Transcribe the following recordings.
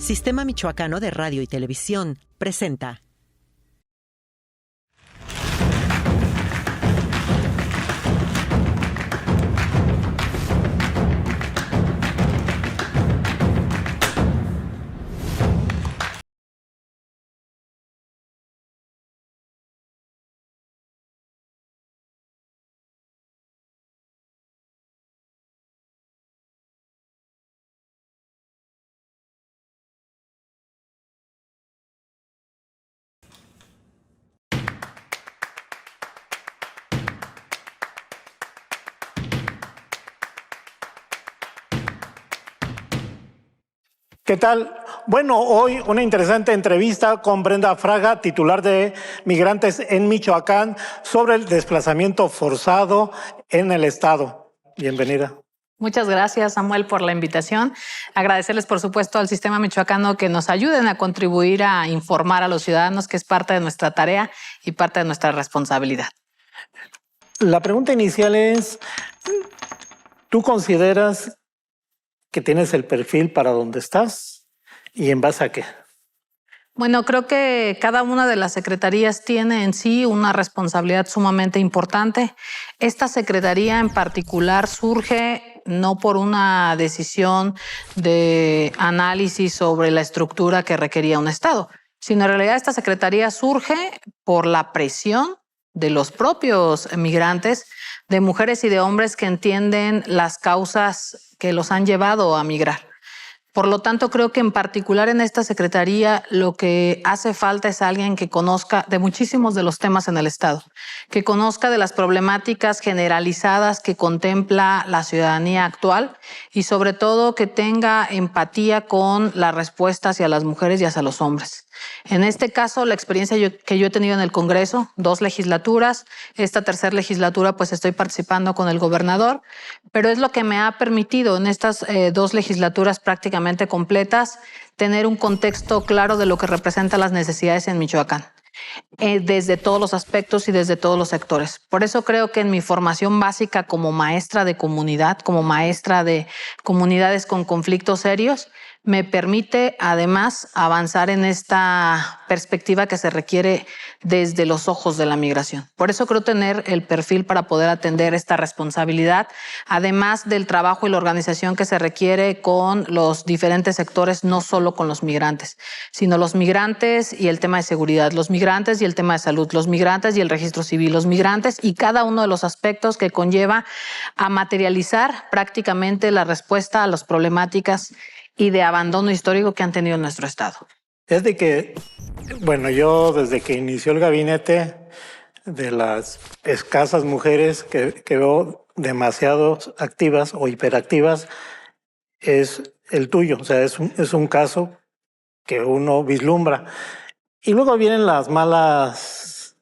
Sistema Michoacano de Radio y Televisión presenta. ¿Qué tal? Bueno, hoy una interesante entrevista con Brenda Fraga, titular de Migrantes en Michoacán, sobre el desplazamiento forzado en el estado. Bienvenida. Muchas gracias, Samuel, por la invitación. Agradecerles, por supuesto, al Sistema Michoacano que nos ayuden a contribuir a informar a los ciudadanos, que es parte de nuestra tarea y parte de nuestra responsabilidad. La pregunta inicial es, ¿tú consideras que tienes el perfil para donde estás y en base a qué? Bueno, creo que cada una de las secretarías tiene en sí una responsabilidad sumamente importante. Esta secretaría en particular surge no por una decisión de análisis sobre la estructura que requería un Estado, sino en realidad esta secretaría surge por la presión de los propios migrantes, de mujeres y de hombres que entienden las causas que los han llevado a migrar. Por lo tanto, creo que en particular en esta secretaría lo que hace falta es alguien que conozca de muchísimos de los temas en el Estado, que conozca de las problemáticas generalizadas que contempla la ciudadanía actual y sobre todo que tenga empatía con las respuestas hacia las mujeres y hacia los hombres. En este caso, la experiencia que yo he tenido en el Congreso, 2 legislaturas, esta tercera legislatura pues estoy participando con el gobernador, pero es lo que me ha permitido en estas 2 legislaturas prácticamente completas tener un contexto claro de lo que representan las necesidades en Michoacán, desde todos los aspectos y desde todos los sectores. Por eso creo que en mi formación básica como maestra de comunidad, como maestra de comunidades con conflictos serios, me permite además avanzar en esta perspectiva que se requiere desde los ojos de la migración. Por eso creo tener el perfil para poder atender esta responsabilidad, además del trabajo y la organización que se requiere con los diferentes sectores, no solo con los migrantes, sino los migrantes y el tema de seguridad, los migrantes y el tema de salud, los migrantes y el registro civil, los migrantes y cada uno de los aspectos que conlleva a materializar prácticamente la respuesta a las problemáticas y de abandono histórico que han tenido en nuestro estado. Es de que, bueno, yo desde que inició el gabinete, de las escasas mujeres que veo demasiado activas o hiperactivas, es el tuyo. O sea, es un caso que uno vislumbra. Y luego vienen las malas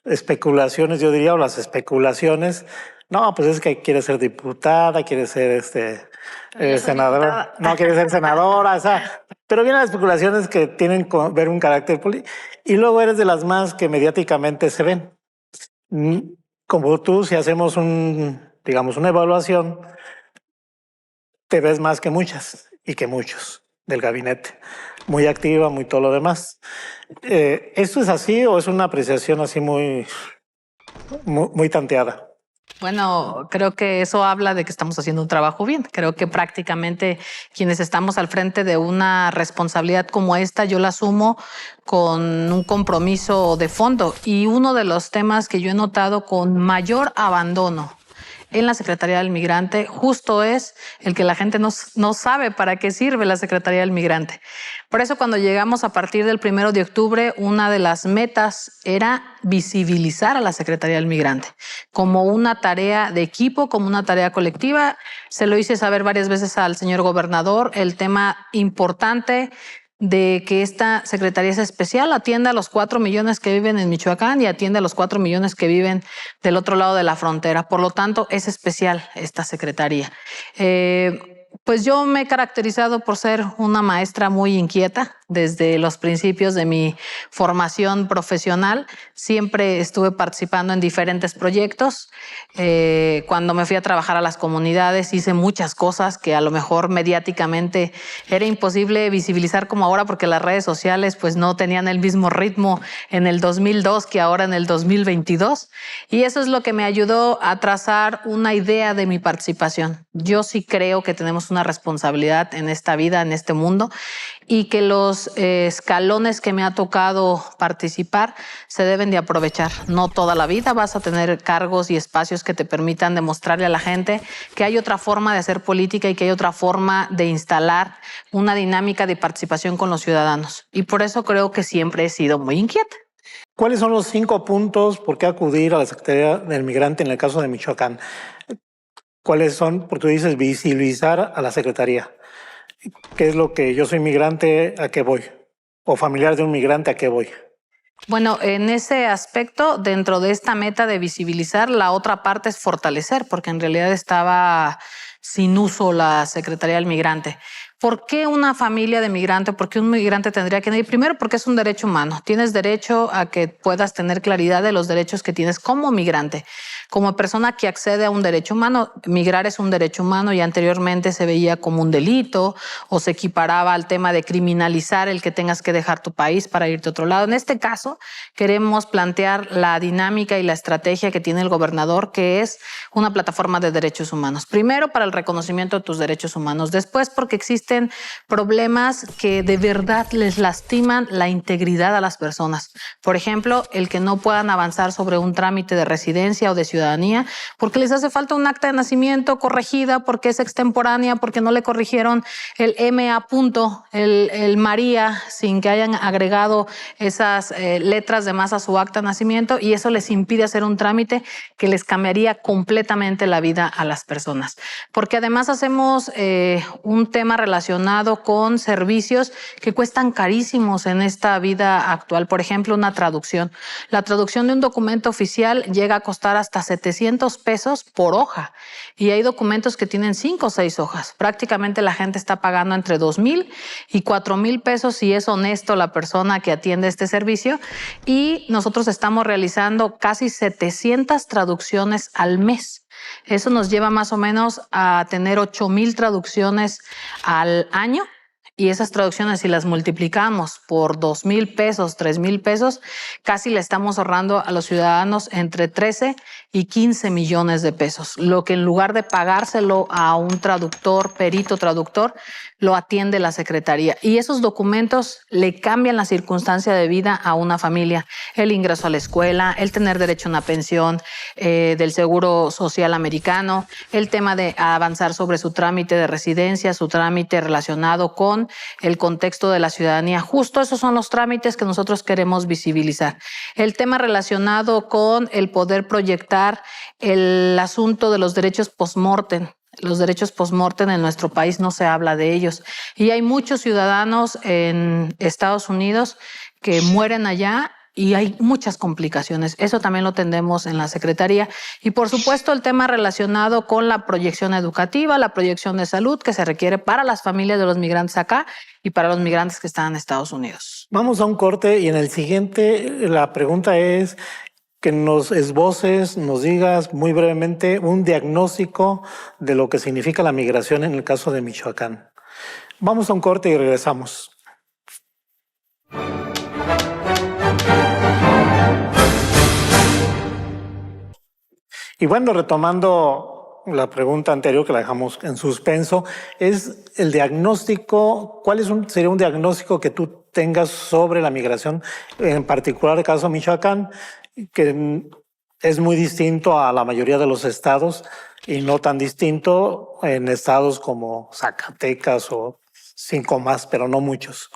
especulaciones, yo diría, o las especulaciones. No, pues es que quiere ser diputada, quiere ser senadora. No quiere ser senadora, o sea, pero vienen las especulaciones que tienen que ver un carácter político. Y luego eres de las más que mediáticamente se ven. Como tú, si hacemos digamos, una evaluación, te ves más que muchas y que muchos del gabinete. Muy activa, muy todo lo demás. ¿Esto es así o es una apreciación así muy tanteada? Bueno, creo que eso habla de que estamos haciendo un trabajo bien. Creo que prácticamente quienes estamos al frente de una responsabilidad como esta, yo la asumo con un compromiso de fondo. Y uno de los temas que yo he notado con mayor abandono en la Secretaría del Migrante justo es el que la gente no sabe para qué sirve la Secretaría del Migrante. Por eso cuando llegamos a partir del 1 de octubre, una de las metas era visibilizar a la Secretaría del Migrante como una tarea de equipo, como una tarea colectiva. Se lo hice saber varias veces al señor gobernador, el tema importante de que esta secretaría es especial, atiende a los 4 millones que viven en Michoacán y atiende a los 4 millones que viven del otro lado de la frontera. Por lo tanto, es especial esta secretaría. Pues yo me he caracterizado por ser una maestra muy inquieta, Desde los principios de mi formación profesional, siempre estuve participando en diferentes proyectos. Cuando me fui a trabajar a las comunidades, hice muchas cosas que a lo mejor mediáticamente era imposible visibilizar como ahora, porque las redes sociales pues no tenían el mismo ritmo en el 2002 que ahora en el 2022. Y eso es lo que me ayudó a trazar una idea de mi participación. Yo sí creo que tenemos una responsabilidad en esta vida, en este mundo, y que los escalones que me ha tocado participar se deben de aprovechar. No toda la vida vas a tener cargos y espacios que te permitan demostrarle a la gente que hay otra forma de hacer política y que hay otra forma de instalar una dinámica de participación con los ciudadanos. Y por eso creo que siempre he sido muy inquieta. ¿Cuáles son los 5 puntos por qué acudir a la Secretaría del Migrante en el caso de Michoacán? ¿Cuáles son? Porque tú dices visibilizar a la Secretaría. ¿Qué es lo que yo soy migrante, a qué voy? O familiar de un migrante, ¿a qué voy? Bueno, en ese aspecto, dentro de esta meta de visibilizar, la otra parte es fortalecer, porque en realidad estaba sin uso la Secretaría del Migrante. ¿Por qué una familia de migrante? ¿Por qué un migrante tendría que ir? Primero, porque es un derecho humano. Tienes derecho a que puedas tener claridad de los derechos que tienes como migrante. Como persona que accede a un derecho humano, migrar es un derecho humano y anteriormente se veía como un delito o se equiparaba al tema de criminalizar el que tengas que dejar tu país para irte a otro lado. En este caso, queremos plantear la dinámica y la estrategia que tiene el gobernador, que es una plataforma de derechos humanos. Primero, para el reconocimiento de tus derechos humanos. Después, porque existen problemas que de verdad les lastiman la integridad a las personas. Por ejemplo, el que no puedan avanzar sobre un trámite de residencia o de ciudadanía porque les hace falta un acta de nacimiento corregida, porque es extemporánea, porque no le corrigieron el MA punto, el María, sin que hayan agregado esas letras de más a su acta de nacimiento, y eso les impide hacer un trámite que les cambiaría completamente la vida a las personas. Porque además hacemos un tema relacionado con servicios que cuestan carísimos en esta vida actual. Por ejemplo, una traducción. La traducción de un documento oficial llega a costar hasta 700 pesos por hoja. Y hay documentos que tienen 5 o 6 hojas. Prácticamente la gente está pagando entre 2,000 y 4,000 pesos si es honesto la persona que atiende este servicio. Y nosotros estamos realizando casi 700 traducciones al mes. Eso nos lleva más o menos a tener 8,000 traducciones al año, y esas traducciones, si las multiplicamos por 2,000 pesos, 3,000 pesos, casi le estamos ahorrando a los ciudadanos entre 13 y 15 millones de pesos, lo que en lugar de pagárselo a un traductor, perito traductor, lo atiende la Secretaría. Y esos documentos le cambian la circunstancia de vida a una familia. El ingreso a la escuela, el tener derecho a una pensión del Seguro Social americano, el tema de avanzar sobre su trámite de residencia, su trámite relacionado con el contexto de la ciudadanía. Justo esos son los trámites que nosotros queremos visibilizar. El tema relacionado con el poder proyectar el asunto de los derechos post-mortem. Los derechos post-mortem en nuestro país no se habla de ellos. Y hay muchos ciudadanos en Estados Unidos que mueren allá y hay muchas complicaciones. Eso también lo tendemos en la Secretaría. Y por supuesto el tema relacionado con la proyección educativa, la proyección de salud que se requiere para las familias de los migrantes acá y para los migrantes que están en Estados Unidos. Vamos a un corte y en el siguiente la pregunta es que nos esboces, nos digas muy brevemente un diagnóstico de lo que significa la migración en el caso de Michoacán. Vamos a un corte y regresamos. Y bueno, retomando la pregunta anterior que la dejamos en suspenso, es el diagnóstico. ¿Sería un diagnóstico que tú tengas sobre la migración, en particular el caso de Michoacán, que es muy distinto a la mayoría de los estados y no tan distinto en estados como Zacatecas o 5 más, pero no muchos?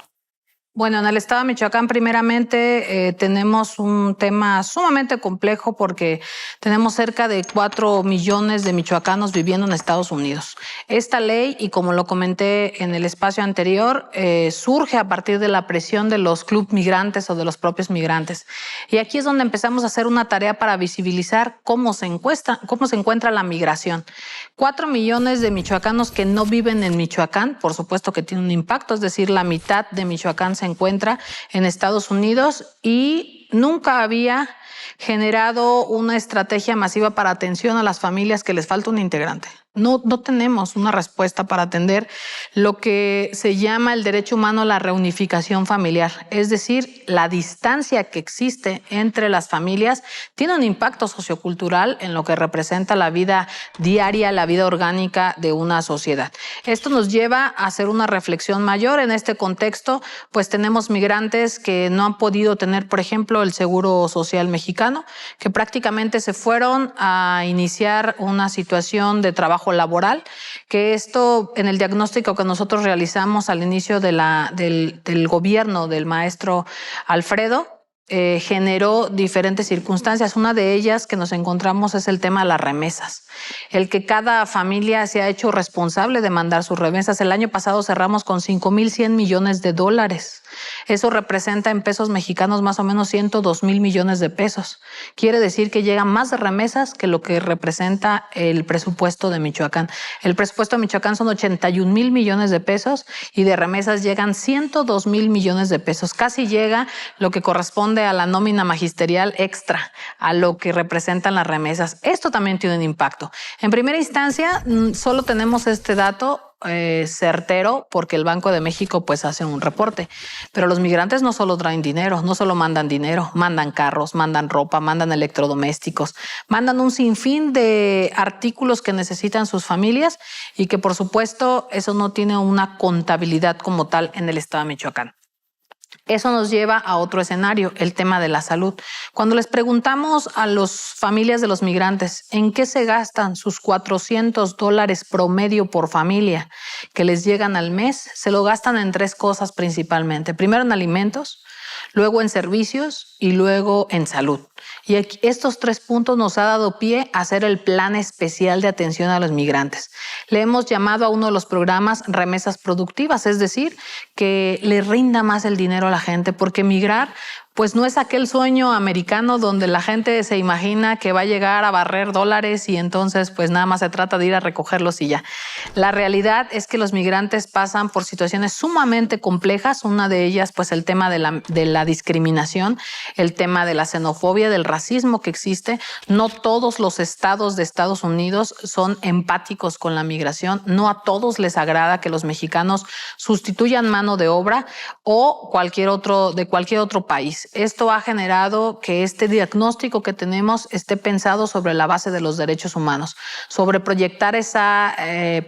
Bueno, en el estado de Michoacán, primeramente, tenemos un tema sumamente complejo porque tenemos cerca de 4 millones de michoacanos viviendo en Estados Unidos. Esta ley, y como lo comenté en el espacio anterior, surge a partir de la presión de los clubes migrantes o de los propios migrantes. Y aquí es donde empezamos a hacer una tarea para visibilizar cómo se encuentra la migración. 4 millones de michoacanos que no viven en Michoacán, por supuesto que tiene un impacto, es decir, la mitad de Michoacán se se encuentra en Estados Unidos y nunca había generado una estrategia masiva para atención a las familias que les falta un integrante. No tenemos una respuesta para atender lo que se llama el derecho humano a la reunificación familiar. Es decir, la distancia que existe entre las familias tiene un impacto sociocultural en lo que representa la vida diaria, la vida orgánica de una sociedad. Esto nos lleva a hacer una reflexión mayor. En este contexto, pues tenemos migrantes que no han podido tener, por ejemplo, el Seguro Social mexicano, que prácticamente se fueron a iniciar una situación de trabajo laboral, que esto en el diagnóstico que nosotros realizamos al inicio de del gobierno del maestro Alfredo, generó diferentes circunstancias. Una de ellas que nos encontramos es el tema de las remesas. El que cada familia se ha hecho responsable de mandar sus remesas. El año pasado cerramos con 5,100 millones de dólares. Eso representa en pesos mexicanos más o menos 102,000 millones de pesos. Quiere decir que llegan más de remesas que lo que representa el presupuesto de Michoacán. El presupuesto de Michoacán son 81,000 millones de pesos y de remesas llegan 102,000 millones de pesos. Casi llega lo que corresponde a la nómina magisterial extra, a lo que representan las remesas. Esto también tiene un impacto. En primera instancia, solo tenemos este dato certero porque el Banco de México pues hace un reporte, pero los migrantes no solo traen dinero, no solo mandan dinero, mandan carros, mandan ropa, mandan electrodomésticos, mandan un sinfín de artículos que necesitan sus familias y que por supuesto eso no tiene una contabilidad como tal en el estado de Michoacán. Eso nos lleva a otro escenario, el tema de la salud. Cuando les preguntamos a las familias de los migrantes en qué se gastan sus $400 promedio por familia que les llegan al mes, se lo gastan en 3 cosas principalmente. Primero en alimentos, luego en servicios y luego en salud. Y aquí, estos 3 puntos nos ha dado pie a hacer el plan especial de atención a los migrantes. Le hemos llamado a uno de los programas remesas productivas, es decir, que le rinda más el dinero a la gente, porque migrar pues no es aquel sueño americano donde la gente se imagina que va a llegar a barrer dólares y entonces pues nada más se trata de ir a recogerlos y ya. La realidad es que los migrantes pasan por situaciones sumamente complejas, una de ellas pues el tema de la discriminación, el tema de la xenofobia, del racismo que existe. No todos los estados de Estados Unidos son empáticos con la migración, no a todos les agrada que los mexicanos sustituyan mano de obra o de cualquier otro país. Esto ha generado que este diagnóstico que tenemos esté pensado sobre la base de los derechos humanos, sobre proyectar esa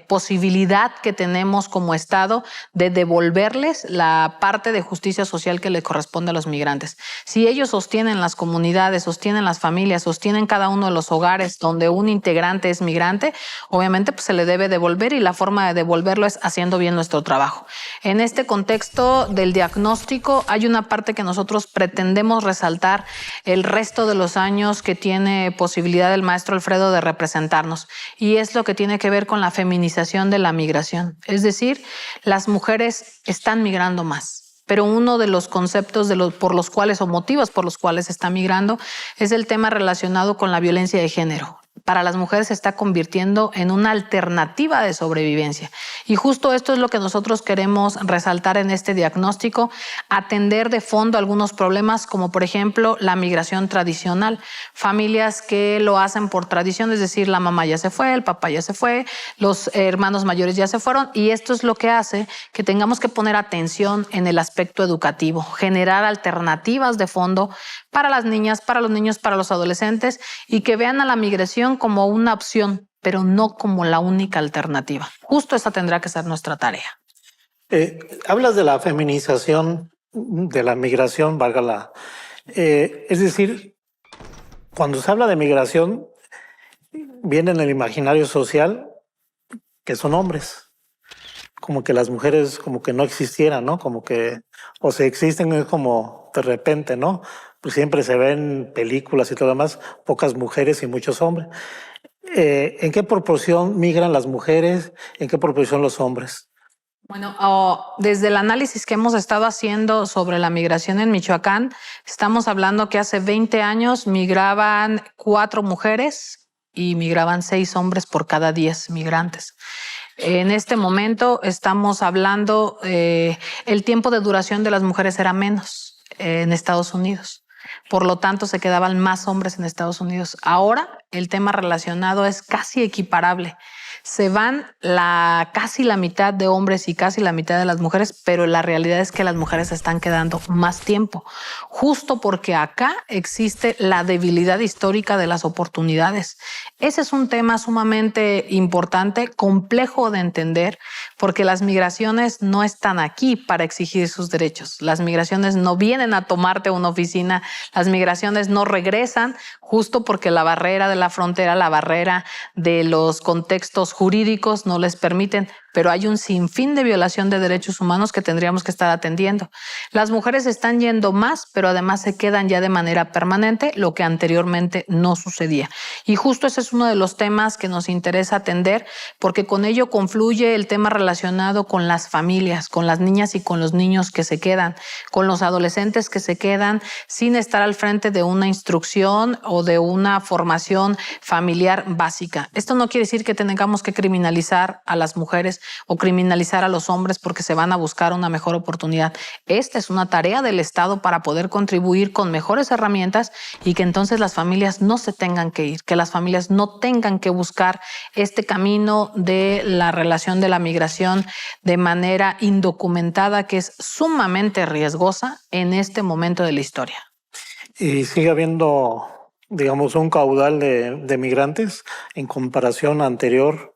posibilidad que tenemos como Estado de devolverles la parte de justicia social que le corresponde a los migrantes. Si ellos sostienen las comunidades, sostienen las familias, sostienen cada uno de los hogares donde un integrante es migrante, obviamente pues se le debe devolver y la forma de devolverlo es haciendo bien nuestro trabajo. En este contexto del diagnóstico hay una parte que nosotros pretendemos resaltar el resto de los años que tiene posibilidad el maestro Alfredo de representarnos, y es lo que tiene que ver con la feminización de la migración. Es decir, las mujeres están migrando más, pero uno de los conceptos por los cuales o motivos por los cuales está migrando es el tema relacionado con la violencia de género. Para las mujeres se está convirtiendo en una alternativa de sobrevivencia. Y justo esto es lo que nosotros queremos resaltar en este diagnóstico, atender de fondo algunos problemas como por ejemplo la migración tradicional. Familias que lo hacen por tradición, es decir, la mamá ya se fue, el papá ya se fue, los hermanos mayores ya se fueron, y esto es lo que hace que tengamos que poner atención en el aspecto educativo, generar alternativas de fondo para las niñas, para los niños, para los adolescentes, y que vean a la migración como una opción, pero no como la única alternativa. Justo esa tendrá que ser nuestra tarea. Hablas de la feminización de la migración, es decir, cuando se habla de migración, viene en el imaginario social que son hombres, como que las mujeres como que no existieran, ¿no? Como que, o se existen es como de repente, ¿no? Pues siempre se ven películas y todo lo demás, pocas mujeres y muchos hombres. ¿En qué proporción migran las mujeres? ¿En qué proporción los hombres? Bueno, desde el análisis que hemos estado haciendo sobre la migración en Michoacán, estamos hablando que hace 20 años migraban 4 mujeres y migraban 6 hombres por cada 10 migrantes. En este momento estamos hablando, el tiempo de duración de las mujeres era menos en Estados Unidos. Por lo tanto, se quedaban más hombres en Estados Unidos. Ahora, el tema relacionado es casi equiparable. Se van casi la mitad de hombres y casi la mitad de las mujeres, pero la realidad es que las mujeres están quedando más tiempo, justo porque acá existe la debilidad histórica de las oportunidades. Ese es un tema sumamente importante, complejo de entender, porque las migraciones no están aquí para exigir sus derechos. Las migraciones no vienen a tomarte a una oficina, las migraciones no regresan justo porque la barrera de la frontera, la barrera de los contextos jurídicos no les permiten, pero hay un sinfín de violación de derechos humanos que tendríamos que estar atendiendo. Las mujeres están yendo más, pero además se quedan ya de manera permanente, lo que anteriormente no sucedía. Y justo ese es uno de los temas que nos interesa atender, porque con ello confluye el tema relacionado con las familias, con las niñas y con los niños que se quedan, con los adolescentes que se quedan sin estar al frente de una instrucción o de una formación familiar básica. Esto no quiere decir que tengamos que criminalizar a las mujeres o criminalizar a los hombres porque se van a buscar una mejor oportunidad. Esta es una tarea del Estado para poder contribuir con mejores herramientas y que entonces las familias no se tengan que ir, que las familias no tengan que buscar este camino de la relación de la migración de manera indocumentada, que es sumamente riesgosa en este momento de la historia. Y sigue habiendo, digamos, un caudal de migrantes en comparación anterior,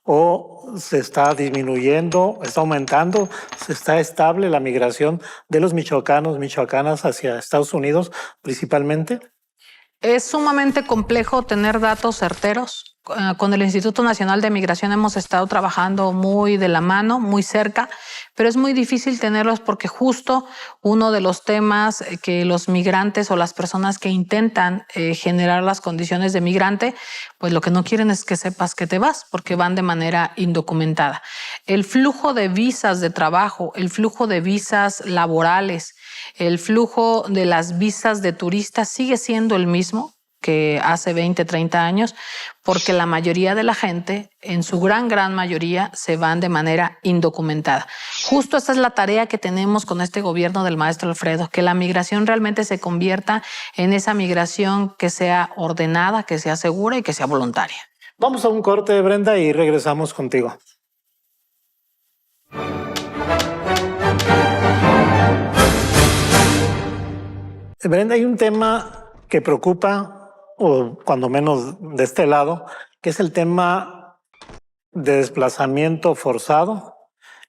o se está disminuyendo, está aumentando, se está estable la migración de los michoacanos, michoacanas hacia Estados Unidos principalmente. Es sumamente complejo tener datos certeros. Con el Instituto Nacional de Migración hemos estado trabajando muy de la mano, muy cerca, pero es muy difícil tenerlos porque justo uno de los temas que los migrantes o las personas que intentan generar las condiciones de migrante, pues lo que no quieren es que sepas que te vas porque van de manera indocumentada. El flujo de visas de trabajo, el flujo de visas laborales, el flujo de las visas de turistas sigue siendo el mismo que hace 20, 30 años, porque la mayoría de la gente, en su gran mayoría, se van de manera indocumentada. Justo esta es la tarea que tenemos con este gobierno del maestro Alfredo, que la migración realmente se convierta en esa migración que sea ordenada, que sea segura y que sea voluntaria. Vamos a un corte, Brenda, y regresamos contigo. Brenda, hay un tema que preocupa, o cuando menos de este lado, que es el tema de desplazamiento forzado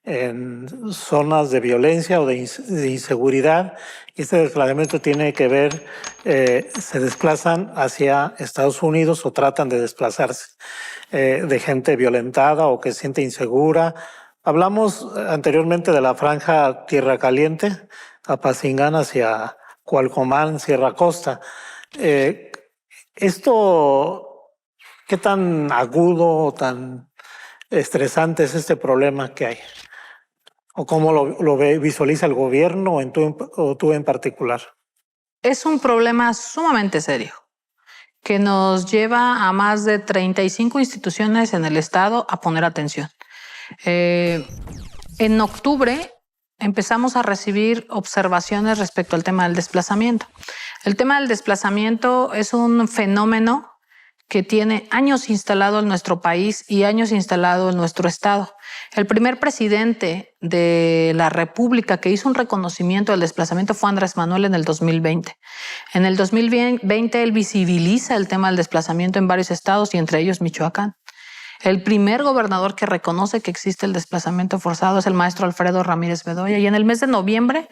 en zonas de violencia o de inseguridad. Este desplazamiento tiene que ver, se desplazan hacia Estados Unidos o tratan de desplazarse de gente violentada o que se siente insegura. Hablamos anteriormente de la franja Tierra Caliente, Apatzingán hacia Cualcomán, Sierra Costa. Esto, ¿qué tan agudo o tan estresante es este problema que hay? ¿O cómo lo visualiza el gobierno o tú en particular? Es un problema sumamente serio que nos lleva a más de 35 instituciones en el Estado a poner atención. En octubre empezamos a recibir observaciones respecto al tema del desplazamiento. El tema del desplazamiento es un fenómeno que tiene años instalado en nuestro país y años instalado en nuestro estado. El primer presidente de la República que hizo un reconocimiento del desplazamiento fue Andrés Manuel en el 2020. En el 2020 él visibiliza el tema del desplazamiento en varios estados y entre ellos Michoacán. El primer gobernador que reconoce que existe el desplazamiento forzado es el maestro Alfredo Ramírez Bedoya, y en el mes de noviembre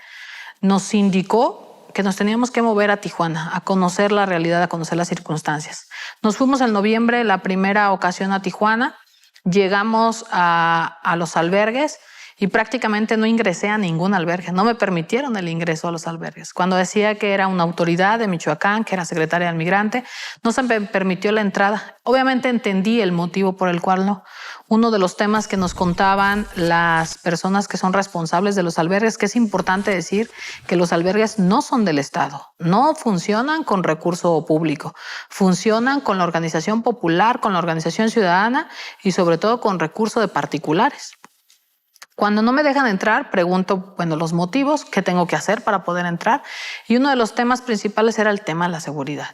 nos indicó que nos teníamos que mover a Tijuana, a conocer la realidad, a conocer las circunstancias. Nos fuimos en noviembre, la primera ocasión a Tijuana, llegamos a los albergues y prácticamente no ingresé a ningún albergue. No me permitieron el ingreso a los albergues. Cuando decía que era una autoridad de Michoacán, que era secretaria del migrante, no se me permitió la entrada. Obviamente entendí el motivo por el cual no. uno de los temas que nos contaban las personas que son responsables de los albergues, que es importante decir que los albergues no son del Estado, no funcionan con recurso público, funcionan con la organización popular, con la organización ciudadana y sobre todo con recurso de particulares. Cuando no me dejan entrar, pregunto, los motivos, qué tengo que hacer para poder entrar. Y uno de los temas principales era el tema de la seguridad.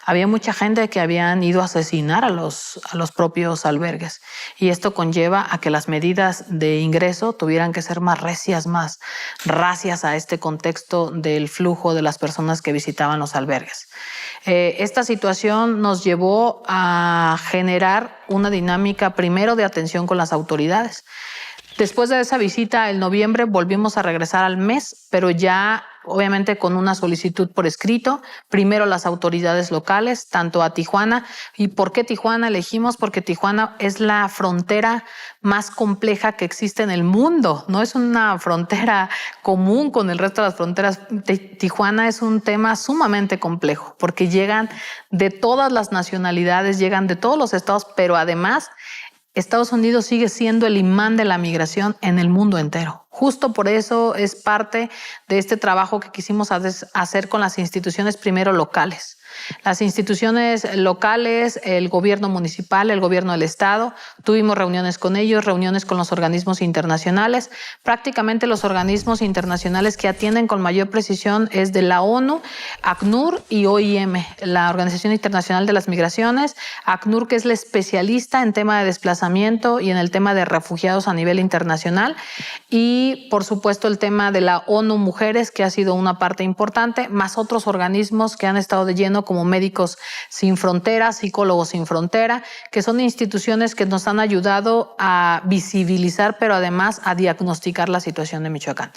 Había mucha gente que habían ido a asesinar a los propios albergues. Y esto conlleva a que las medidas de ingreso tuvieran que ser más recias, más racias a este contexto del flujo de las personas que visitaban los albergues. Esta situación nos llevó a generar una dinámica primero de atención con las autoridades. Después de esa visita, en noviembre, volvimos a regresar al mes, pero ya obviamente con una solicitud por escrito. Primero las autoridades locales, tanto a Tijuana. ¿Y por qué Tijuana elegimos? Porque Tijuana es la frontera más compleja que existe en el mundo. No es una frontera común con el resto de las fronteras. Tijuana es un tema sumamente complejo porque llegan de todas las nacionalidades, llegan de todos los estados, pero además Estados Unidos sigue siendo el imán de la migración en el mundo entero. Justo por eso es parte de este trabajo que quisimos hacer con las instituciones primero locales. Las instituciones locales, el gobierno municipal, el gobierno del estado, tuvimos reuniones con ellos, reuniones con los organismos internacionales. Prácticamente los organismos internacionales que atienden con mayor precisión es de la ONU, ACNUR y OIM, la Organización Internacional de las Migraciones. ACNUR, que es la especialista en tema de desplazamiento y en el tema de refugiados a nivel internacional. Y, por supuesto, el tema de la ONU Mujeres, que ha sido una parte importante, más otros organismos que han estado de lleno, como Médicos Sin Fronteras, Psicólogos Sin Frontera, que son instituciones que nos han ayudado a visibilizar, pero además a diagnosticar la situación de Michoacán.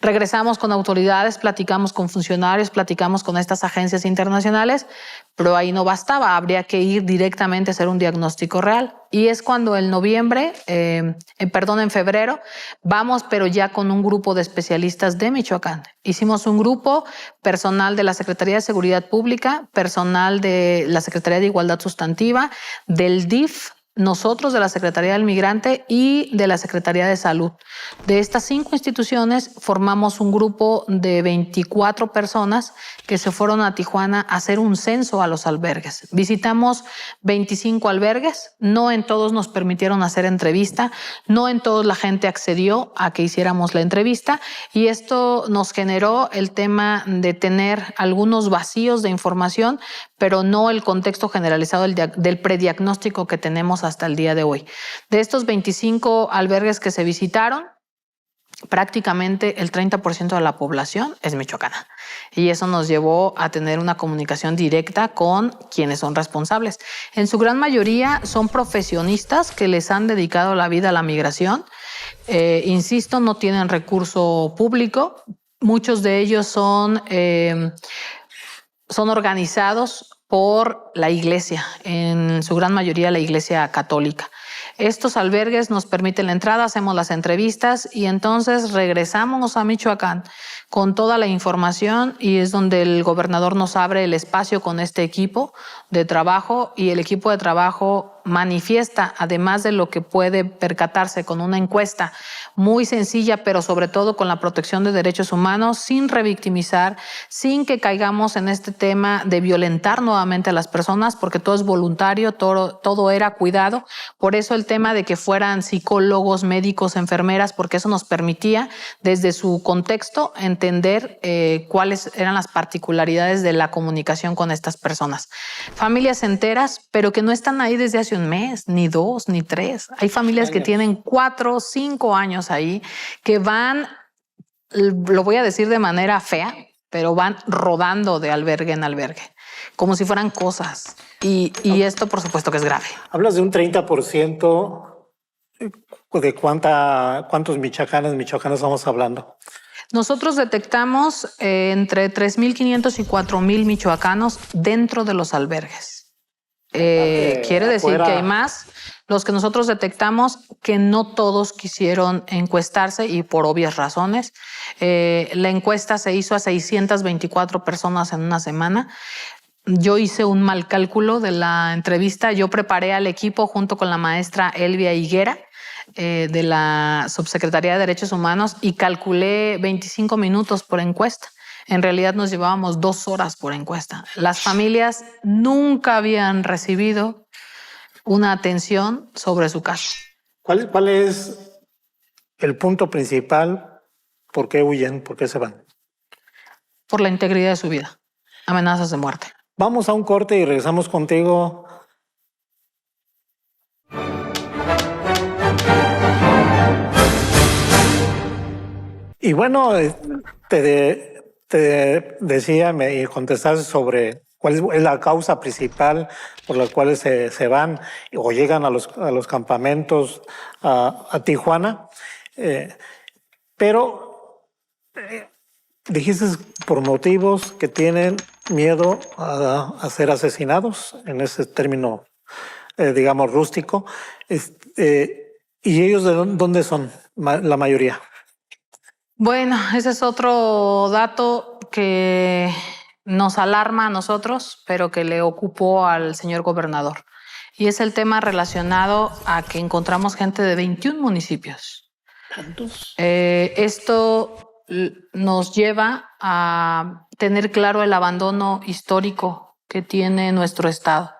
Regresamos con autoridades, platicamos con funcionarios, platicamos con estas agencias internacionales, pero ahí no bastaba, habría que ir directamente a hacer un diagnóstico real. Y es cuando en febrero, vamos, pero ya con un grupo de especialistas de Michoacán. Hicimos un grupo, personal de la Secretaría de Seguridad Pública, personal de la Secretaría de Igualdad Sustantiva, del DIF, nosotros de la Secretaría del Migrante y de la Secretaría de Salud. De estas 5 instituciones formamos un grupo de 24 personas que se fueron a Tijuana a hacer un censo a los albergues. Visitamos 25 albergues, no en todos nos permitieron hacer entrevista, no en todos la gente accedió a que hiciéramos la entrevista y esto nos generó el tema de tener algunos vacíos de información, pero no el contexto generalizado del prediagnóstico que tenemos hasta el día de hoy. De estos 25 albergues que se visitaron, prácticamente el 30% de la población es michoacana. Y eso nos llevó a tener una comunicación directa con quienes son responsables. En su gran mayoría son profesionistas que les han dedicado la vida a la migración. Insisto, no tienen recurso público. Muchos de ellos son organizados por la iglesia, en su gran mayoría la iglesia católica. Estos albergues nos permiten la entrada, hacemos las entrevistas y entonces regresamos a Michoacán con toda la información y es donde el gobernador nos abre el espacio con este equipo de trabajo y el equipo de trabajo manifiesta, además de lo que puede percatarse con una encuesta muy sencilla, pero sobre todo con la protección de derechos humanos, sin revictimizar, sin que caigamos en este tema de violentar nuevamente a las personas, porque todo es voluntario, todo era cuidado. Por eso el tema de que fueran psicólogos, médicos, enfermeras, porque eso nos permitía, desde su contexto, entender cuáles eran las particularidades de la comunicación con estas personas. Familias enteras, pero que no están ahí desde hace un mes, ni 2, ni 3. Hay familias que tienen 4, 5 años ahí, que van, lo voy a decir de manera fea, pero van rodando de albergue en albergue, como si fueran cosas. Y esto, por supuesto, que es grave. Hablas de un 30%. ¿De cuántos michoacanos estamos hablando? Nosotros detectamos entre 3,500 y 4,000 michoacanos dentro de los albergues. Quiere decir que hay más. Los que nosotros detectamos, que no todos quisieron encuestarse y por obvias razones. La encuesta se hizo a 624 personas en una semana. yo hice un mal cálculo de la entrevista. Yo preparé al equipo junto con la maestra Elvia Higuera de la Subsecretaría de Derechos Humanos y calculé 25 minutos por encuesta. En realidad nos llevábamos 2 horas por encuesta. Las familias nunca habían recibido una atención sobre su caso. ¿Cuál es el punto principal? ¿Por qué huyen? ¿Por qué se van? Por la integridad de su vida. Amenazas de muerte. Vamos a un corte y regresamos contigo. Y bueno, te decía, me contestaste sobre cuál es la causa principal por la cual se van o llegan a los campamentos a Tijuana. Pero dijiste por motivos que tienen miedo a ser asesinados, en ese término, digamos, rústico. ¿Y ellos de dónde son, la mayoría? Bueno, ese es otro dato que nos alarma a nosotros, pero que le ocupó al señor gobernador. Y es el tema relacionado a que encontramos gente de 21 municipios. ¿Cuántos? Esto nos lleva a tener claro el abandono histórico que tiene nuestro Estado.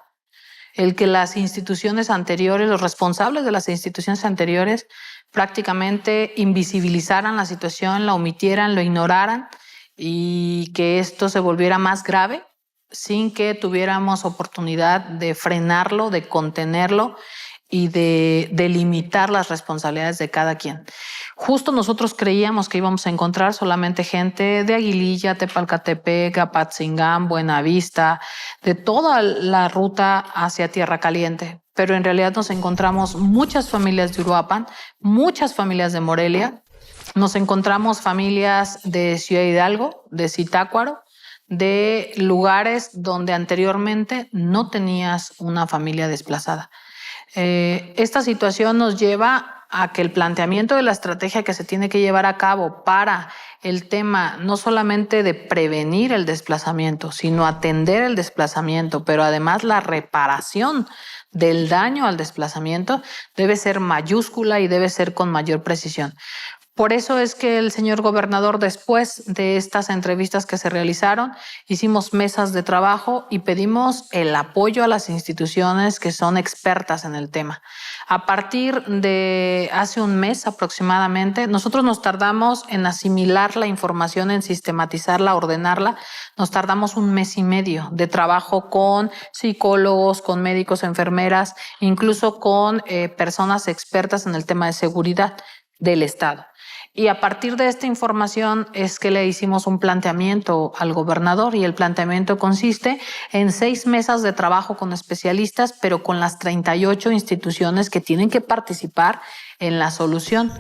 El que las instituciones anteriores, los responsables de las instituciones anteriores, prácticamente invisibilizaran la situación, la omitieran, lo ignoraran y que esto se volviera más grave sin que tuviéramos oportunidad de frenarlo, de contenerlo y de delimitar las responsabilidades de cada quien. Justo nosotros creíamos que íbamos a encontrar solamente gente de Aguililla, Tepalcatepec, Apatzingán, Buenavista, de toda la ruta hacia Tierra Caliente. Pero en realidad nos encontramos muchas familias de Uruapan, muchas familias de Morelia, nos encontramos familias de Ciudad Hidalgo, de Zitácuaro, de lugares donde anteriormente no tenías una familia desplazada. Esta situación nos lleva a que el planteamiento de la estrategia que se tiene que llevar a cabo para el tema no solamente de prevenir el desplazamiento, sino atender el desplazamiento, pero además la reparación del daño al desplazamiento debe ser mayúscula y debe ser con mayor precisión. Por eso es que el señor gobernador, después de estas entrevistas que se realizaron, hicimos mesas de trabajo y pedimos el apoyo a las instituciones que son expertas en el tema. A partir de hace un mes aproximadamente, nosotros nos tardamos en asimilar la información, en sistematizarla, ordenarla. Nos tardamos 1 mes y medio de trabajo con psicólogos, con médicos, enfermeras, incluso con personas expertas en el tema de seguridad del Estado. Y a partir de esta información es que le hicimos un planteamiento al gobernador y el planteamiento consiste en 6 mesas de trabajo con especialistas, pero con las 38 instituciones que tienen que participar en la solución.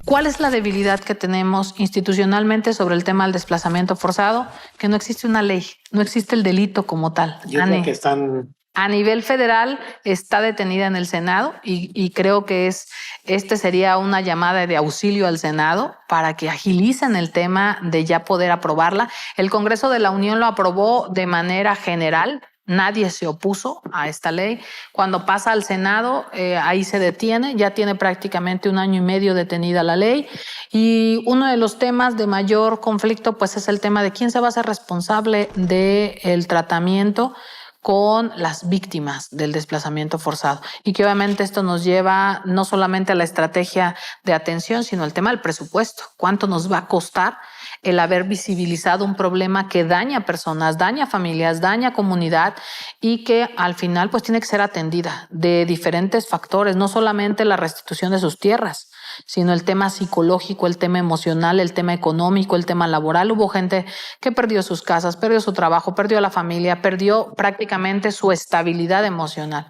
¿Cuál es la debilidad que tenemos institucionalmente sobre el tema del desplazamiento forzado? Que no existe una ley, no existe el delito como tal. Y es lo que están... A nivel federal está detenida en el Senado y creo que sería una llamada de auxilio al Senado para que agilicen el tema de ya poder aprobarla. El Congreso de la Unión lo aprobó de manera general. Nadie se opuso a esta ley. Cuando pasa al Senado, ahí se detiene. Ya tiene prácticamente 1 año y medio detenida la ley. Y uno de los temas de mayor conflicto pues es el tema de quién se va a hacer responsable del tratamiento con las víctimas del desplazamiento forzado. Y que obviamente esto nos lleva no solamente a la estrategia de atención, sino al tema del presupuesto. ¿Cuánto nos va a costar el haber visibilizado un problema que daña a personas, daña a familias, daña a comunidad y que al final pues tiene que ser atendida de diferentes factores, no solamente la restitución de sus tierras, sino el tema psicológico, el tema emocional, el tema económico, el tema laboral. Hubo gente que perdió sus casas, perdió su trabajo, perdió a la familia, perdió prácticamente su estabilidad emocional.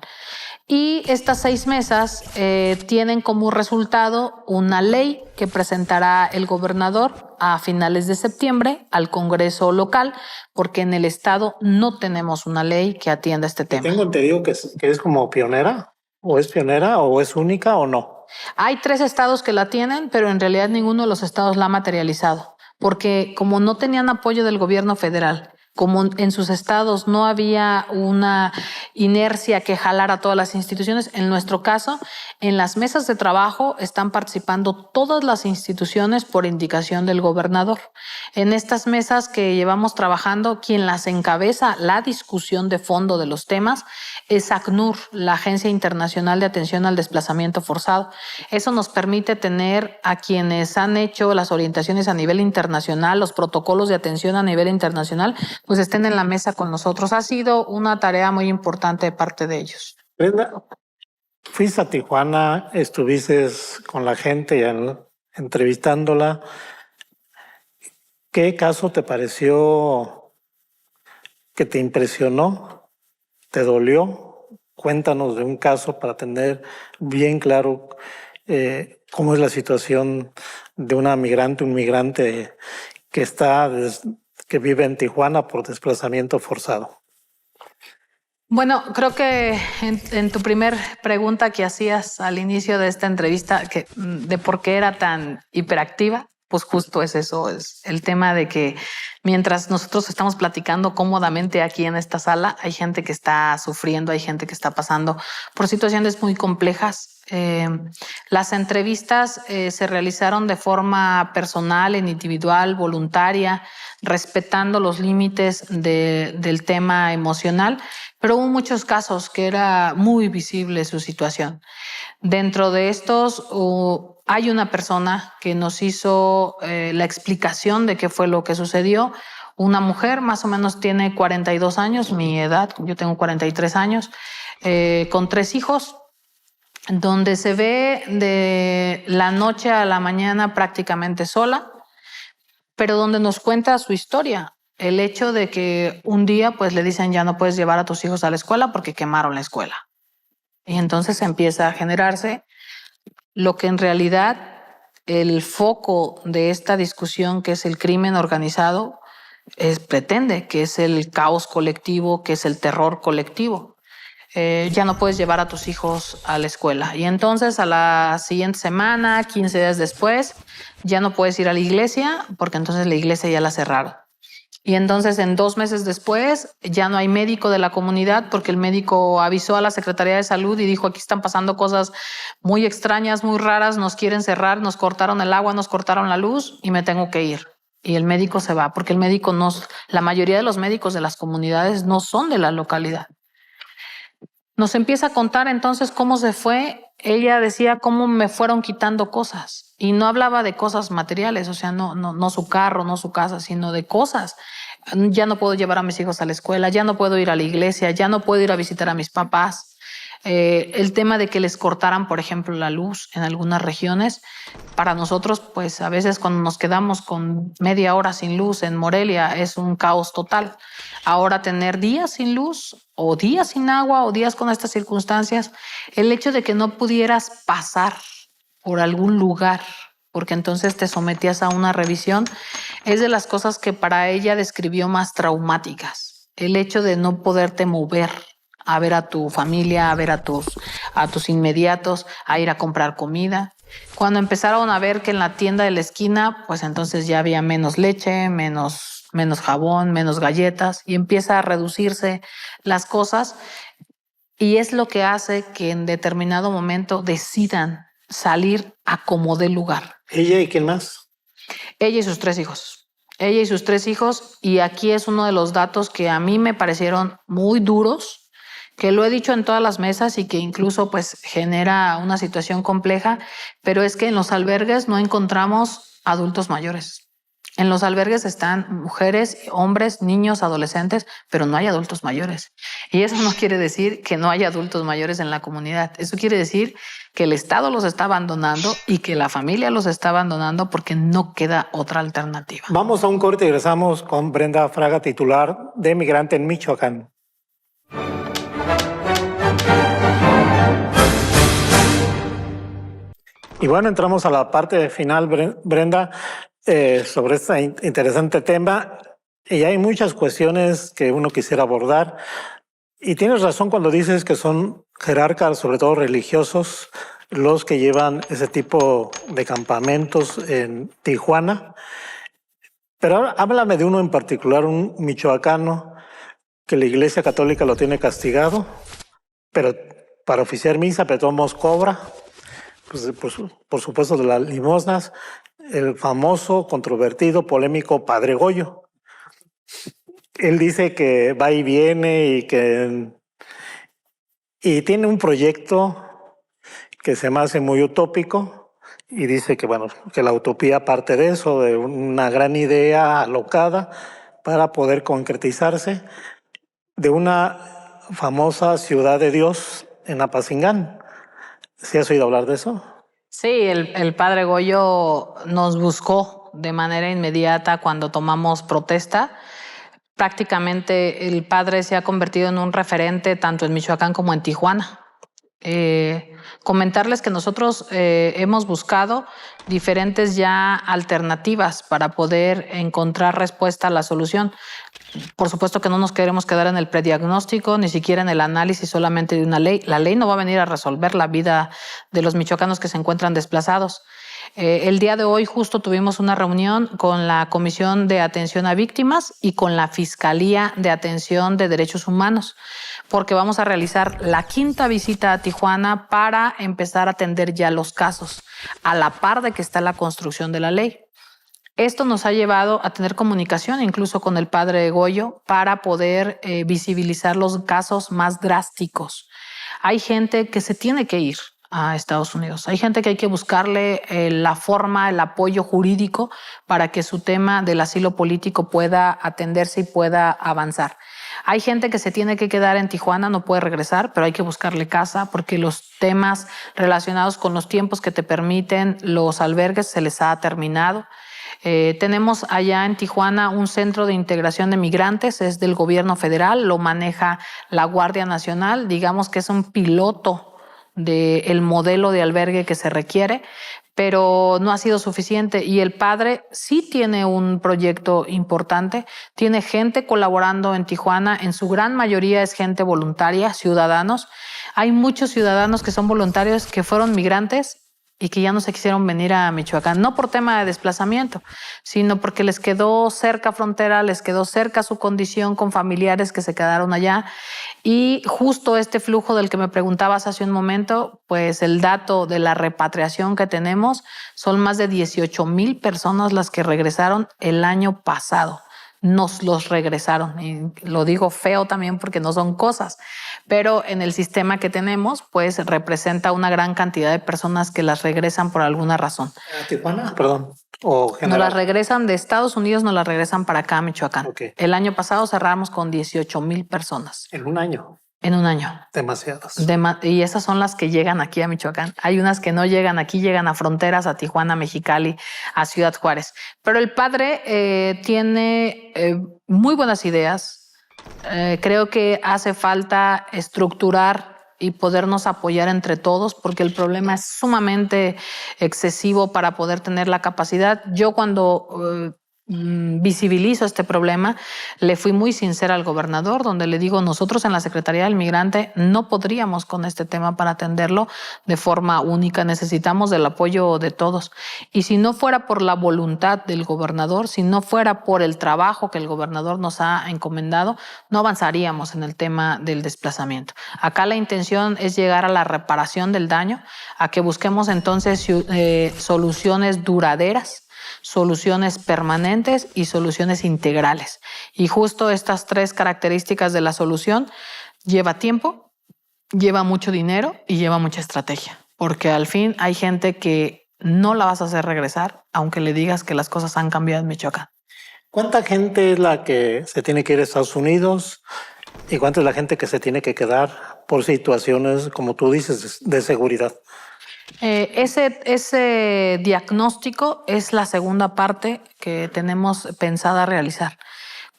Y estas 6 mesas tienen como resultado una ley que presentará el gobernador a finales de septiembre al Congreso local, porque en el Estado no tenemos una ley que atienda este tema. Tengo entendido que es como pionera, o es única o no. Hay 3 estados que la tienen, pero en realidad ninguno de los estados la ha materializado, porque como no tenían apoyo del gobierno federal, como en sus estados no había una inercia que jalara a todas las instituciones, en nuestro caso, en las mesas de trabajo están participando todas las instituciones por indicación del gobernador. En estas mesas que llevamos trabajando, quien las encabeza la discusión de fondo de los temas es ACNUR, la Agencia Internacional de Atención al Desplazamiento Forzado. Eso nos permite tener a quienes han hecho las orientaciones a nivel internacional, los protocolos de atención a nivel internacional, pues estén en la mesa con nosotros. Ha sido una tarea muy importante de parte de ellos. Brenda, fuiste a Tijuana, estuviste con la gente entrevistándola. ¿Qué caso te pareció que te impresionó? ¿Te dolió? Cuéntanos de un caso para tener bien claro cómo es la situación de una migrante, un migrante que vive en Tijuana por desplazamiento forzado. Bueno, creo que en tu primer pregunta que hacías al inicio de esta entrevista, de por qué era tan hiperactiva, pues justo es eso, es el tema de que mientras nosotros estamos platicando cómodamente aquí en esta sala, hay gente que está sufriendo, hay gente que está pasando por situaciones muy complejas. Las entrevistas se realizaron de forma personal, individual, voluntaria, respetando los límites del tema emocional, pero hubo muchos casos que era muy visible su situación. Dentro de estos hay una persona que nos hizo la explicación de qué fue lo que sucedió. Una mujer, más o menos tiene 42 años, mi edad, yo tengo 43 años, con 3 hijos, donde se ve de la noche a la mañana prácticamente sola, pero donde nos cuenta su historia. El hecho de que un día pues le dicen ya no puedes llevar a tus hijos a la escuela porque quemaron la escuela. Y entonces empieza a generarse lo que en realidad el foco de esta discusión, que es el crimen organizado, pretende, que es el caos colectivo, que es el terror colectivo. Ya no puedes llevar a tus hijos a la escuela. Y entonces a la siguiente semana, 15 días después, ya no puedes ir a la iglesia porque entonces la iglesia ya la cerraron. Y entonces en 2 meses después ya no hay médico de la comunidad porque el médico avisó a la Secretaría de Salud y dijo aquí están pasando cosas muy extrañas, muy raras, nos quieren cerrar, nos cortaron el agua, nos cortaron la luz y me tengo que ir. Y el médico se va porque la mayoría de los médicos de las comunidades no son de la localidad. Nos empieza a contar entonces cómo se fue. Ella decía cómo me fueron quitando cosas y no hablaba de cosas materiales, o sea, no su carro, no su casa, sino de cosas. Ya no puedo llevar a mis hijos a la escuela, ya no puedo ir a la iglesia, ya no puedo ir a visitar a mis papás. El tema de que les cortaran, por ejemplo, la luz en algunas regiones, para nosotros, pues a veces cuando nos quedamos con media hora sin luz en Morelia es un caos total. Ahora tener días sin luz o días sin agua o días con estas circunstancias, el hecho de que no pudieras pasar por algún lugar porque entonces te sometías a una revisión, es de las cosas que para ella describió más traumáticas. El hecho de no poderte mover a ver a tu familia, a ver a tus inmediatos, a ir a comprar comida. Cuando empezaron a ver que en la tienda de la esquina, pues entonces ya había menos leche, menos jabón, menos galletas y empieza a reducirse las cosas y es lo que hace que en determinado momento decidan salir a como dé lugar. ¿Ella y quién más? Ella y sus 3 hijos. Ella y sus 3 hijos y aquí es uno de los datos que a mí me parecieron muy duros, que lo he dicho en todas las mesas y que incluso pues genera una situación compleja, pero es que en los albergues no encontramos adultos mayores. En los albergues están mujeres, hombres, niños, adolescentes, pero no hay adultos mayores. Y eso no quiere decir que no haya adultos mayores en la comunidad. Eso quiere decir que el Estado los está abandonando y que la familia los está abandonando porque no queda otra alternativa. Vamos a un corte y regresamos con Brenda Fraga, titular de Migrante en Michoacán. Y bueno, entramos a la parte final, Brenda, sobre este interesante tema. Y hay muchas cuestiones que uno quisiera abordar. Y tienes razón cuando dices que son jerarcas, sobre todo religiosos, los que llevan ese tipo de campamentos en Tijuana. Pero ahora háblame de uno en particular, un michoacano que la Iglesia Católica lo tiene castigado, pero para oficiar misa, pero todos cobra, pues, por supuesto, de las limosnas, el famoso, controvertido, polémico Padre Goyo. Él dice que va y viene y tiene un proyecto que se me hace muy utópico y dice que, bueno, que la utopía parte de eso, de una gran idea alocada para poder concretizarse de una famosa ciudad de Dios en Apatzingán. ¿Sí has oído hablar de eso? Sí, el padre Goyo nos buscó de manera inmediata cuando tomamos protesta. Prácticamente el padre se ha convertido en un referente tanto en Michoacán como en Tijuana. Comentarles que nosotros hemos buscado diferentes ya alternativas para poder encontrar respuesta a la solución. Por supuesto que no nos queremos quedar en el prediagnóstico, ni siquiera en el análisis solamente de una ley. La ley no va a venir a resolver la vida de los michoacanos que se encuentran desplazados. El día de hoy justo tuvimos una reunión con la Comisión de Atención a Víctimas y con la Fiscalía de Atención de Derechos Humanos, porque vamos a realizar la 5ª visita a Tijuana para empezar a atender ya los casos, a la par de que está la construcción de la ley. Esto nos ha llevado a tener comunicación incluso con el padre Goyo para poder visibilizar los casos más drásticos. Hay gente que se tiene que ir a Estados Unidos. Hay gente que hay que buscarle la forma, el apoyo jurídico para que su tema del asilo político pueda atenderse y pueda avanzar. Hay gente que se tiene que quedar en Tijuana, no puede regresar, pero hay que buscarle casa porque los temas relacionados con los tiempos que te permiten los albergues se les ha terminado. Tenemos allá en Tijuana un centro de integración de migrantes, es del gobierno federal, lo maneja la Guardia Nacional, digamos que es un piloto del modelo de albergue que se requiere, pero no ha sido suficiente y el padre sí tiene un proyecto importante, tiene gente colaborando en Tijuana, en su gran mayoría es gente voluntaria, ciudadanos. Hay muchos ciudadanos que son voluntarios que fueron migrantes y que ya no se quisieron venir a Michoacán, no por tema de desplazamiento, sino porque les quedó cerca frontera, les quedó cerca su condición con familiares que se quedaron allá. Y justo este flujo del que me preguntabas hace un momento, pues el dato de la repatriación que tenemos son más de 18,000 personas las que regresaron el año pasado. Nos los regresaron. Y lo digo feo también porque no son cosas, pero en el sistema que tenemos, pues representa una gran cantidad de personas que las regresan por alguna razón. ¿A Tijuana? Perdón. ¿O general? Nos las regresan de Estados Unidos, nos las regresan para acá a Michoacán. Okay. El año pasado cerramos con 18,000 personas. ¿En un año? En un año. Demasiadas. Y esas son las que llegan aquí a Michoacán. Hay unas que no llegan aquí, llegan a fronteras, a Tijuana, Mexicali, a Ciudad Juárez. Pero el padre tiene muy buenas ideas. Creo que hace falta estructurar y podernos apoyar entre todos porque el problema es sumamente excesivo para poder tener la capacidad. Yo cuando visibilizo este problema, le fui muy sincera al gobernador, donde le digo, nosotros en la Secretaría del Migrante no podríamos con este tema para atenderlo de forma única, necesitamos del apoyo de todos. Y si no fuera por la voluntad del gobernador, si no fuera por el trabajo que el gobernador nos ha encomendado, no avanzaríamos en el tema del desplazamiento. Acá la intención es llegar a la reparación del daño, a que busquemos entonces soluciones duraderas, soluciones permanentes y soluciones integrales. Y justo estas 3 características de la solución lleva tiempo, lleva mucho dinero y lleva mucha estrategia. Porque al fin hay gente que no la vas a hacer regresar, aunque le digas que las cosas han cambiado en Michoacán. ¿Cuánta gente es la que se tiene que ir a Estados Unidos y cuánta es la gente que se tiene que quedar por situaciones, como tú dices, de seguridad? Ese diagnóstico es la segunda parte que tenemos pensada realizar,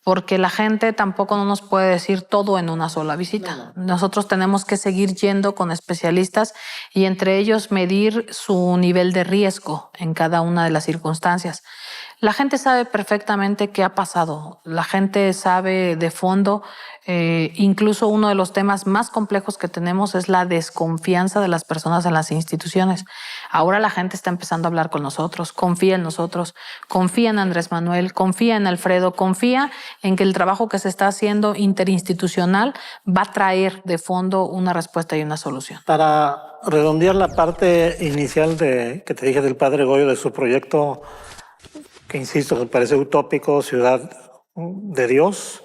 porque la gente tampoco no nos puede decir todo en una sola visita. Nosotros tenemos que seguir yendo con especialistas y entre ellos medir su nivel de riesgo en cada una de las circunstancias. La gente sabe perfectamente qué ha pasado. La gente sabe de fondo. Incluso uno de los temas más complejos que tenemos es la desconfianza de las personas en las instituciones. Ahora la gente está empezando a hablar con nosotros, confía en nosotros, confía en Andrés Manuel, confía en Alfredo, confía en que el trabajo que se está haciendo interinstitucional va a traer de fondo una respuesta y una solución. Para redondear la parte inicial que te dije del padre Goyo, de su proyecto, que insisto, me parece utópico, Ciudad de Dios,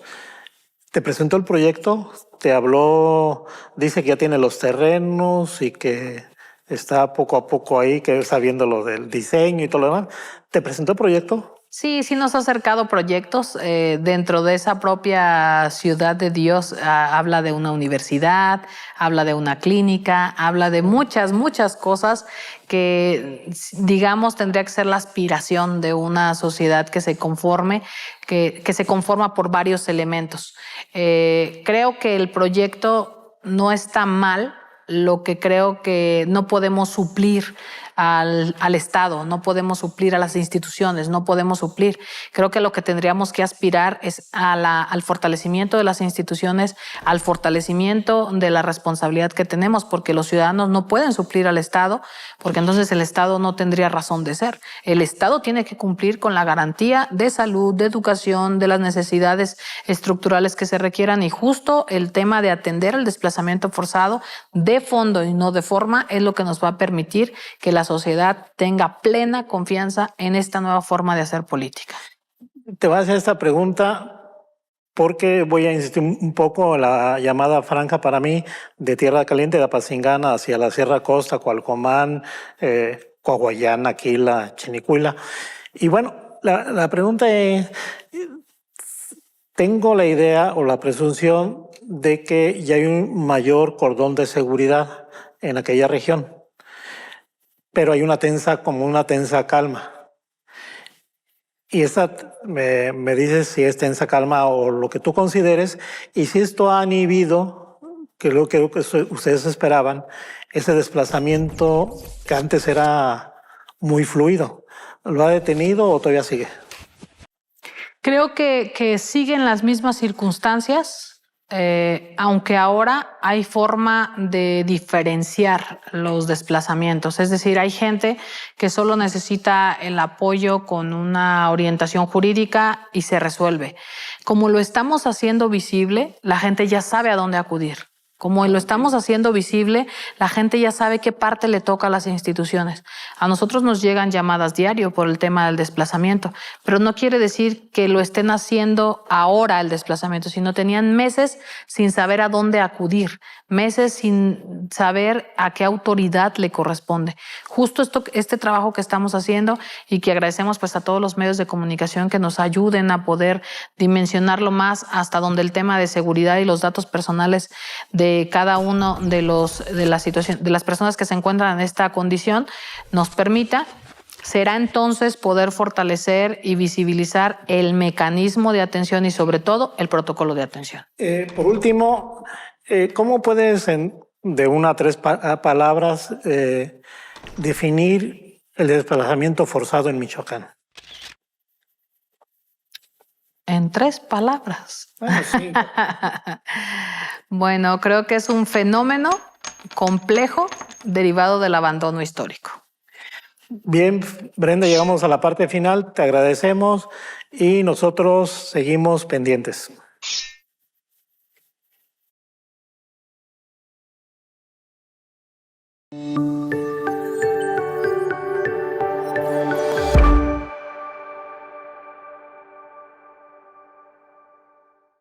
te presentó el proyecto, te habló, dice que ya tiene los terrenos y que está poco a poco ahí, que está viendo lo del diseño y todo lo demás. ¿Te presentó el proyecto? Sí, sí nos ha acercado proyectos dentro de esa propia Ciudad de Dios. Habla de una universidad, habla de una clínica, habla de muchas cosas que, digamos, tendría que ser la aspiración de una sociedad que se conforme, que se conforma por varios elementos. Creo que el proyecto no está mal. Lo que creo que no podemos suplir al Estado, no podemos suplir a las instituciones, no podemos suplir. Creo que lo que tendríamos que aspirar es al fortalecimiento de las instituciones, al fortalecimiento de la responsabilidad que tenemos, porque los ciudadanos no pueden suplir al Estado, porque entonces el Estado no tendría razón de ser. El Estado tiene que cumplir con la garantía de salud, de educación, de las necesidades estructurales que se requieran, y justo el tema de atender el desplazamiento forzado de fondo y no de forma es lo que nos va a permitir que la sociedad tenga plena confianza en esta nueva forma de hacer política. Te voy a hacer esta pregunta porque voy a insistir un poco en la llamada franja para mí de Tierra Caliente, de Apacingana hacia la Sierra Costa, Cualcomán, Coahuayana, Aquila, Chinicuila. Y bueno, la pregunta es, tengo la idea o la presunción de que ya hay un mayor cordón de seguridad en aquella región, pero hay una tensa calma. Y esta me dices si es tensa calma o lo que tú consideres, y si esto ha inhibido, que lo que ustedes esperaban, ese desplazamiento que antes era muy fluido. ¿Lo ha detenido o todavía sigue? Creo que siguen las mismas circunstancias. Aunque ahora hay forma de diferenciar los desplazamientos. Es decir, hay gente que solo necesita el apoyo con una orientación jurídica y se resuelve. Como lo estamos haciendo visible, la gente ya sabe a dónde acudir. Como lo estamos haciendo visible, la gente ya sabe qué parte le toca a las instituciones. A nosotros nos llegan llamadas diario por el tema del desplazamiento, pero no quiere decir que lo estén haciendo ahora el desplazamiento, sino tenían meses sin saber a dónde acudir, meses sin saber a qué autoridad le corresponde. Justo este trabajo que estamos haciendo y que agradecemos pues a todos los medios de comunicación que nos ayuden a poder dimensionarlo más hasta donde el tema de seguridad y los datos personales de cada uno de las personas que se encuentran en esta condición nos permita, será entonces poder fortalecer y visibilizar el mecanismo de atención y sobre todo el protocolo de atención. Por último, ¿cómo puedes de una a tres palabras definir el desplazamiento forzado en Michoacán? En 3 palabras. Bueno, sí. Bueno, creo que es un fenómeno complejo derivado del abandono histórico. Bien, Brenda, llegamos a la parte final. Te agradecemos y nosotros seguimos pendientes.